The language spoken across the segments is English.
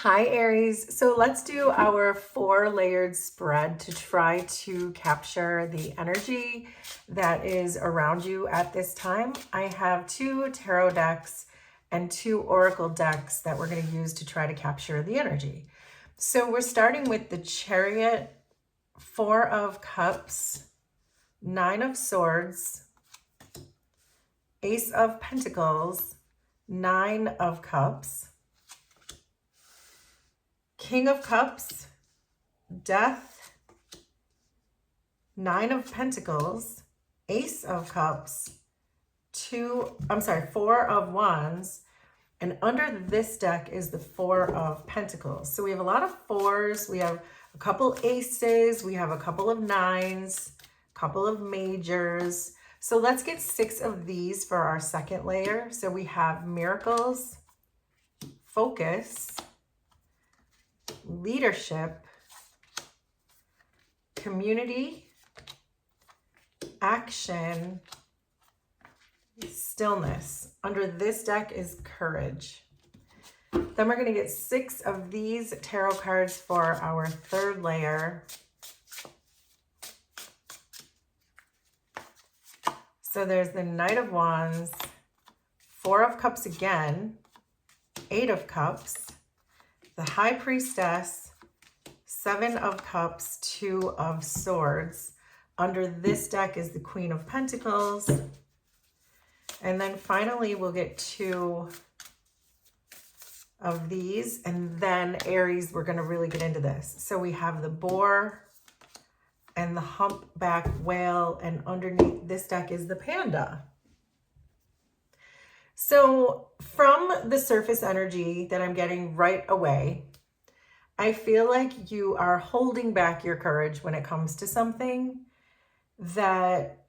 Hi, Aries. So let's do our 4 layered spread to try to capture the energy that is around you at this time. I have 2 tarot decks and 2 oracle decks that we're going to use to try to capture the energy. So we're starting with the Chariot, 4 of Cups, 9 of Swords, Ace of Pentacles, 9 of Cups, King of Cups, Death, 9 of Pentacles, Ace of Cups, 4 of Wands, and under this deck is the 4 of Pentacles. So we have a lot of 4s, we have a couple aces, we have a couple of 9s, a couple of majors. So let's get 6 of these for our second layer. So we have Miracles, Focus, Leadership, Community, Action, Stillness. Under this deck is Courage. Then we're going to get 6 of these tarot cards for our third layer. So there's the Knight of Wands, 4 of Cups again, 8 of Cups, the High Priestess, 7 of Cups, 2 of Swords. Under this deck is the Queen of Pentacles. And then finally, we'll get 2 of these. And then Aries, we're going to really get into this. So we have the Boar and the Humpback Whale. And underneath this deck is the Panda. So from the surface energy that I'm getting right away, I feel like you are holding back your courage when it comes to something that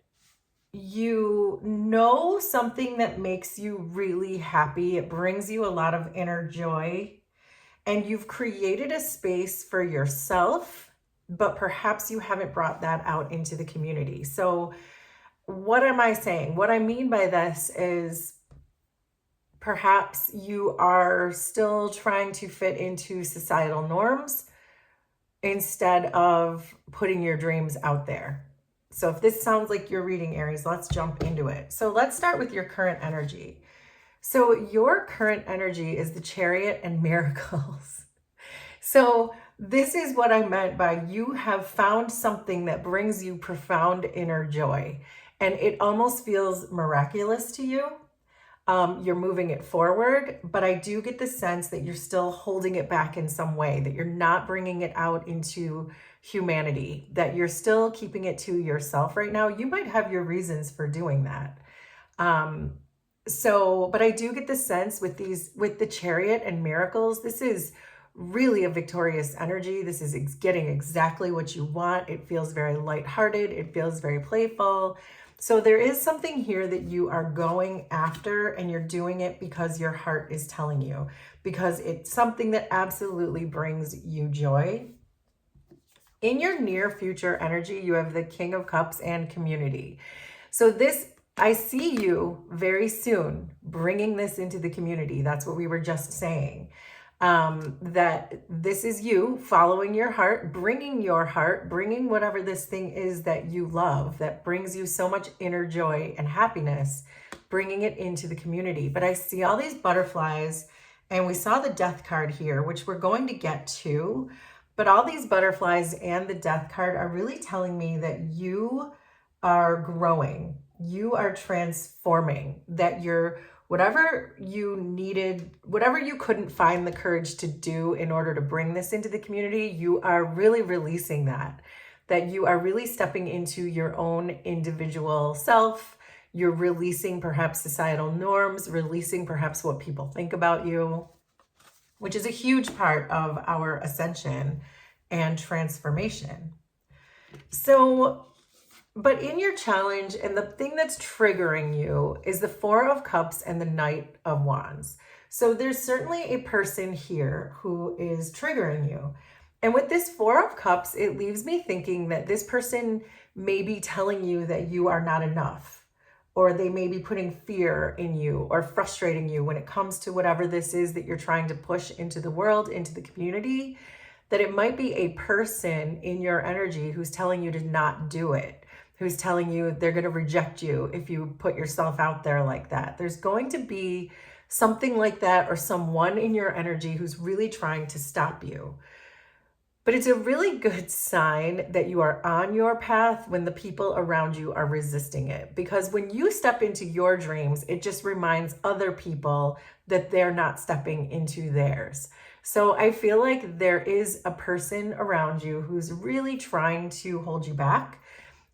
you know, something that makes you really happy. It brings you a lot of inner joy, and you've created a space for yourself, but perhaps you haven't brought that out into the community. So what am I saying? What I mean by this is perhaps you are still trying to fit into societal norms instead of putting your dreams out there. So if this sounds like you're reading, Aries, let's jump into it. So let's start with your current energy. So your current energy is the Chariot and Miracles. So this is what I meant by you have found something that brings you profound inner joy. And it almost feels miraculous to you. You're moving it forward, but I do get the sense that you're still holding it back in some way, that you're not bringing it out into humanity, that you're still keeping it to yourself right now. You might have your reasons for doing that. But I do get the sense with the Chariot and Miracles, this is really a victorious energy. This is getting exactly what you want. It feels very lighthearted. It feels very playful. So there is something here that you are going after, and you're doing it because your heart is telling you, because it's something that absolutely brings you joy. In your near future energy, you have the King of Cups and Community. So this, I see you very soon bringing this into the community. That's what we were just saying. That this is you following your heart, bringing whatever this thing is that you love, that brings you so much inner joy and happiness, bringing it into the community. But I see all these butterflies, and we saw the Death card here, which we're going to get to. But all these butterflies and the Death card are really telling me that you are growing, you are transforming, that you're whatever you needed, whatever you couldn't find the courage to do in order to bring this into the community, you are really releasing that you are really stepping into your own individual self. You're releasing perhaps societal norms, releasing perhaps what people think about you, which is a huge part of our ascension and transformation. So, but in your challenge, and the thing that's triggering you is the 4 of Cups and the Knight of Wands. So there's certainly a person here who is triggering you. And with this 4 of Cups, it leaves me thinking that this person may be telling you that you are not enough, or they may be putting fear in you or frustrating you when it comes to whatever this is that you're trying to push into the world, into the community, that it might be a person in your energy who's telling you to not do it, who's telling you they're going to reject you if you put yourself out there like that. There's going to be something like that, or someone in your energy who's really trying to stop you. But it's a really good sign that you are on your path when the people around you are resisting it. Because when you step into your dreams, it just reminds other people that they're not stepping into theirs. So I feel like there is a person around you who's really trying to hold you back.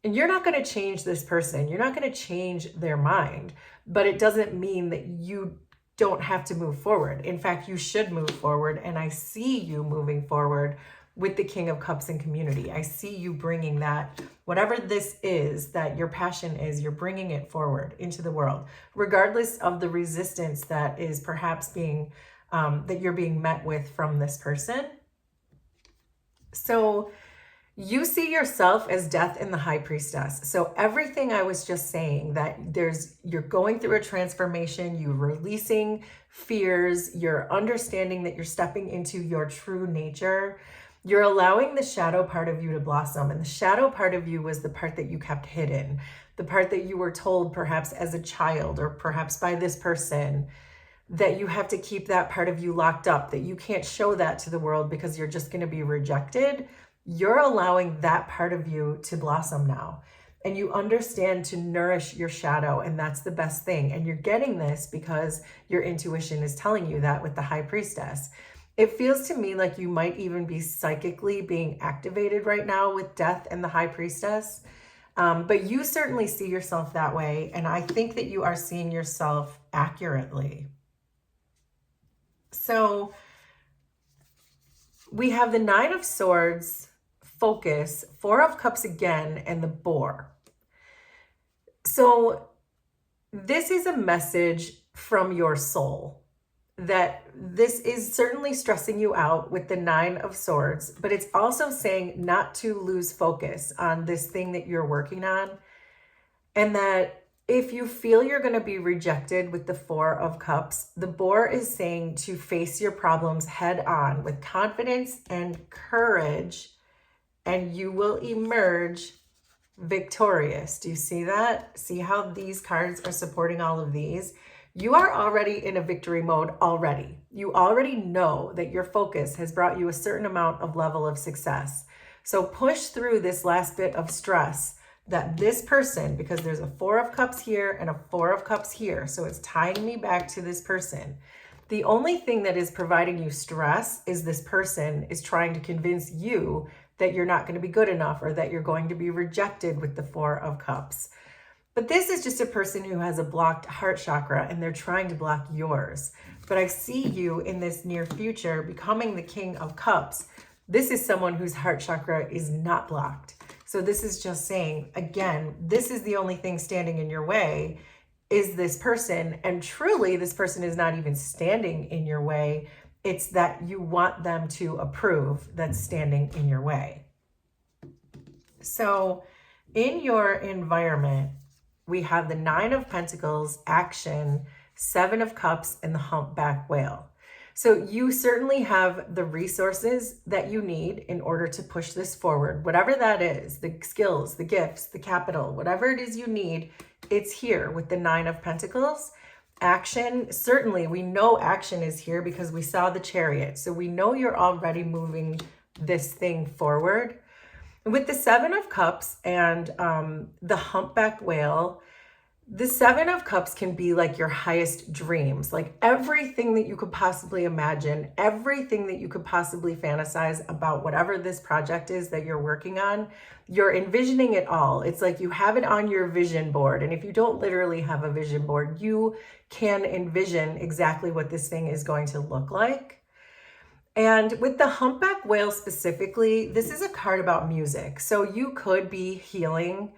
And you're not going to change this person. You're not going to change their mind. But it doesn't mean that you don't have to move forward. In fact, you should move forward. And I see you moving forward with the King of Cups and community. I see you bringing that, whatever this is that your passion is, you're bringing it forward into the world, regardless of the resistance that is perhaps being, that you're being met with from this person. So you see yourself as Death and the High Priestess. So everything I was just saying, that you're going through a transformation, you're releasing fears, you're understanding that you're stepping into your true nature. You're allowing the shadow part of you to blossom. And the shadow part of you was the part that you kept hidden, the part that you were told perhaps as a child or perhaps by this person that you have to keep that part of you locked up, that you can't show that to the world because you're just going to be rejected. You're allowing that part of you to blossom now. And you understand to nourish your shadow. And that's the best thing. And you're getting this because your intuition is telling you that with the High Priestess. It feels to me like you might even be psychically being activated right now with Death and the High Priestess. But you certainly see yourself that way. And I think that you are seeing yourself accurately. So we have the Nine of Swords, Focus, Four of Cups again, and the Boar. So this is a message from your soul, that this is certainly stressing you out with the Nine of Swords, but it's also saying not to lose focus on this thing that you're working on. And that if you feel you're going to be rejected with the Four of Cups, the Boar is saying to face your problems head on with confidence and courage, and you will emerge victorious. Do you see that? See how these cards are supporting all of these? You are already in a victory mode already. You already know that your focus has brought you a certain amount of level of success. So push through this last bit of stress that this person, because there's a Four of Cups here and a Four of Cups here, so it's tying me back to this person. The only thing that is providing you stress is this person is trying to convince you that you're not going to be good enough, or that you're going to be rejected with the Four of Cups. But this is just a person who has a blocked heart chakra, and they're trying to block yours. But I see you in this near future becoming the King of Cups. This is someone whose heart chakra is not blocked. So this is just saying, again, this is the only thing standing in your way is this person. And truly, this person is not even standing in your way. It's that you want them to approve that's standing in your way. So in your environment, we have the Nine of Pentacles, action, Seven of Cups, and the humpback whale. So you certainly have the resources that you need in order to push this forward. Whatever that is, the skills, the gifts, the capital, whatever it is you need, it's here with the Nine of Pentacles. Action, certainly we know action is here because we saw the Chariot. So we know you're already moving this thing forward. With the Seven of Cups and the humpback whale, the Seven of Cups can be like your highest dreams, like everything that you could possibly imagine, everything that you could possibly fantasize about whatever this project is that you're working on. You're envisioning it all. It's like you have it on your vision board. And if you don't literally have a vision board, you can envision exactly what this thing is going to look like. And with the humpback whale specifically, this is a card about music. So you could be healing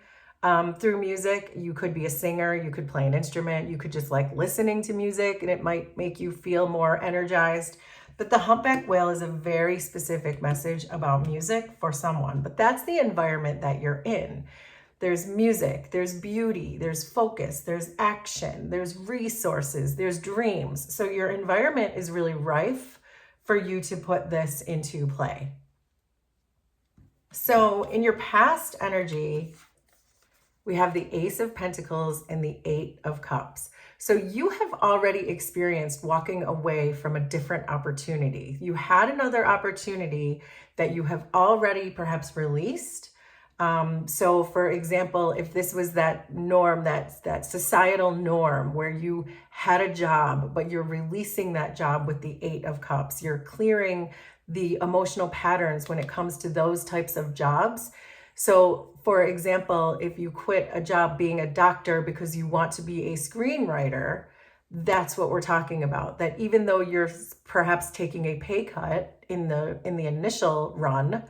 through music. You could be a singer, you could play an instrument, you could just like listening to music and it might make you feel more energized. But the humpback whale is a very specific message about music for someone, but that's the environment that you're in. there's music, there's beauty, there's focus, there's action, there's resources, there's dreams. So your environment is really rife for you to put this into play. So in your past energy, we have the Ace of Pentacles and the Eight of Cups. So you have already experienced walking away from a different opportunity. You had another opportunity that you have already perhaps released. So for example, if this was that norm, that societal norm where you had a job, but you're releasing that job with the Eight of Cups, you're clearing the emotional patterns when it comes to those types of jobs. So for example, if you quit a job being a doctor because you want to be a screenwriter, that's what we're talking about. That even though you're perhaps taking a pay cut in the initial run,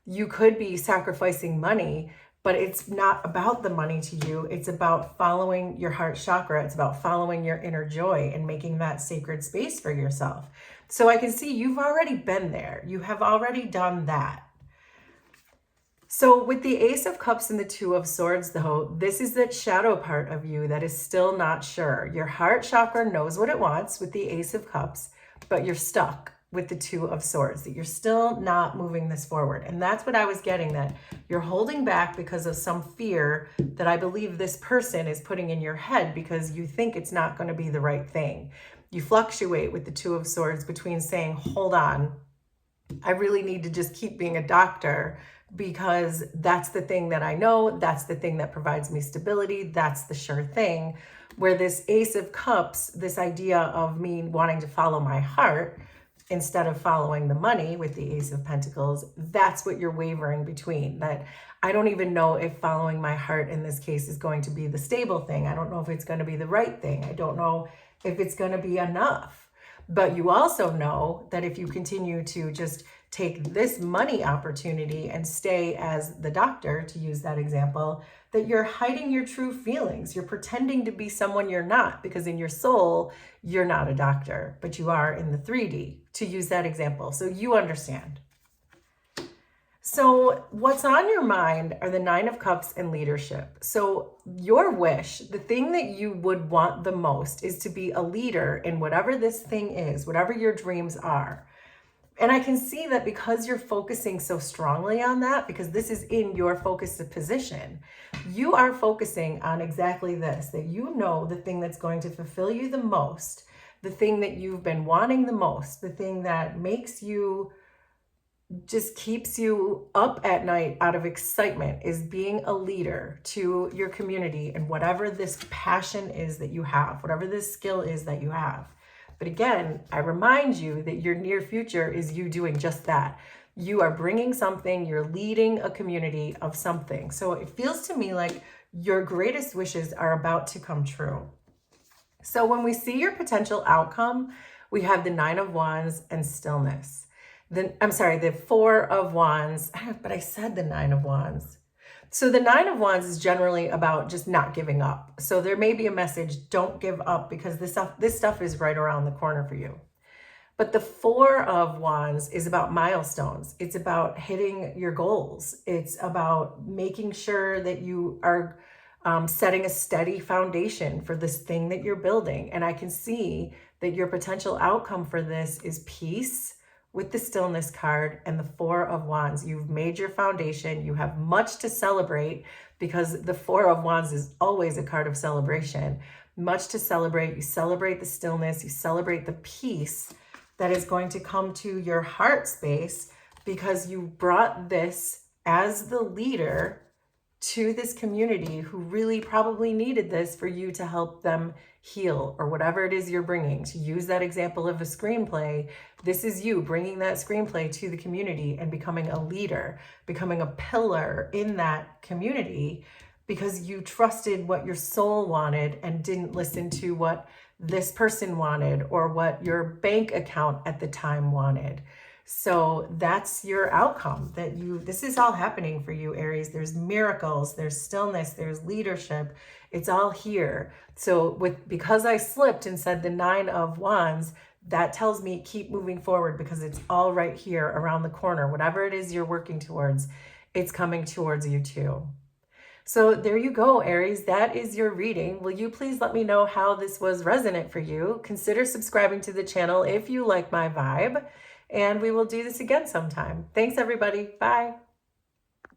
you could be sacrificing money, but it's not about the money to you. It's about following your heart chakra. It's about following your inner joy and making that sacred space for yourself. So I can see you've already been there. You have already done that. So with the Ace of Cups and the Two of Swords, though, this is that shadow part of you that is still not sure. Your heart chakra knows what it wants with the Ace of Cups, but you're stuck with the Two of Swords, that you're still not moving this forward. And that's what I was getting, that you're holding back because of some fear that I believe this person is putting in your head because you think it's not going to be the right thing. You fluctuate with the Two of Swords between saying, hold on, I really need to just keep being a doctor because that's the thing that I know, that's the thing that provides me stability, that's the sure thing. Where this Ace of Cups, this idea of me wanting to follow my heart instead of following the money with the Ace of Pentacles, that's what you're wavering between. That I don't even know if following my heart in this case is going to be the stable thing. I don't know if it's going to be the right thing. I don't know if it's going to be enough. But you also know that if you continue to just take this money opportunity and stay as the doctor, to use that example, that you're hiding your true feelings. You're pretending to be someone you're not, because in your soul, you're not a doctor, but you are in the 3D, to use that example. So you understand. So what's on your mind are the Nine of Cups and leadership. So your wish, the thing that you would want the most, is to be a leader in whatever this thing is, whatever your dreams are. And I can see that because you're focusing so strongly on that, because this is in your focused position, you are focusing on exactly this, that you know the thing that's going to fulfill you the most, the thing that you've been wanting the most, the thing that makes you, just keeps you up at night out of excitement, is being a leader to your community and whatever this passion is that you have, whatever this skill is that you have. But again, I remind you that your near future is you doing just that. You are bringing something, you're leading a community of something. So it feels to me like your greatest wishes are about to come true. So when we see your potential outcome, we have the Nine of Wands and stillness. The Four of Wands, but I said the Nine of Wands. So the Nine of Wands is generally about just not giving up. So there may be a message, don't give up, because this stuff is right around the corner for you. But the Four of Wands is about milestones. It's about hitting your goals. It's about making sure that you are setting a steady foundation for this thing that you're building. And I can see that your potential outcome for this is peace, with the stillness card and the Four of Wands. You've made your foundation. You have much to celebrate, because the Four of Wands is always a card of celebration. Much to celebrate. You celebrate the stillness. You celebrate the peace that is going to come to your heart space, because you brought this as the leader to this community who really probably needed this for you to help them heal, or whatever it is you're bringing. To use that example of a screenplay, this is you bringing that screenplay to the community and becoming a leader, becoming a pillar in that community, because you trusted what your soul wanted and didn't listen to what this person wanted or what your bank account at the time wanted. So that's your outcome, this is all happening for you, Aries. There's miracles, there's stillness, there's leadership. It's all here. So because I slipped and said the Nine of Wands, that tells me keep moving forward, because it's all right here around the corner. Whatever it is you're working towards, it's coming towards you too. So there you go, Aries. That is your reading. Will you please let me know how this was resonant for you? Consider subscribing to the channel if you like my vibe, and we will do this again sometime. Thanks, everybody. Bye.